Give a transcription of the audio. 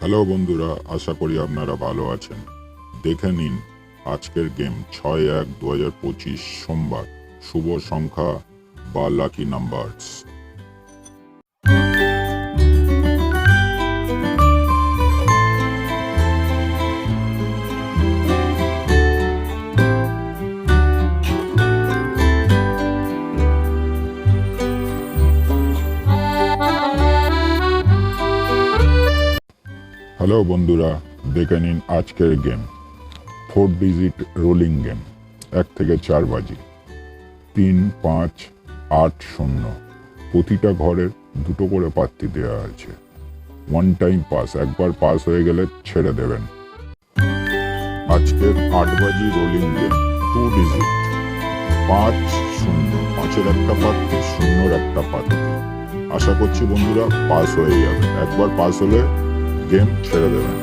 Hello বন্ধুরা, আশা করি আপনারা ভালো আছেন। দেখে নিন আজকের গেম 6/1/2025 সোমবার, শুভ সংখ্যা বা লাকি নাম্বারস। হ্যালো বন্ধুরা, দেখে নিন আজকের গেম 4 ডিজিট রোলিং গেম। 1 থেকে 4 বাজি, 3, 5, 8, 0। প্রতিটা ঘরে 2টো করে পাত্তি দেওয়া আছে। 1 টাইম পাস, একবার পাস হয়ে গেলে ছেড়ে দেবেন। আজকের 8 বাজি রোলিং গেম 2 ডিজিট, 5, 0। 5-এর একটা পাত্তি, 0-র একটা পাত্তি। আশা করছি বন্ধুরা পাস হয়ে যাবে। একবার পাস হলে গেম ছেড়ে দেবেন।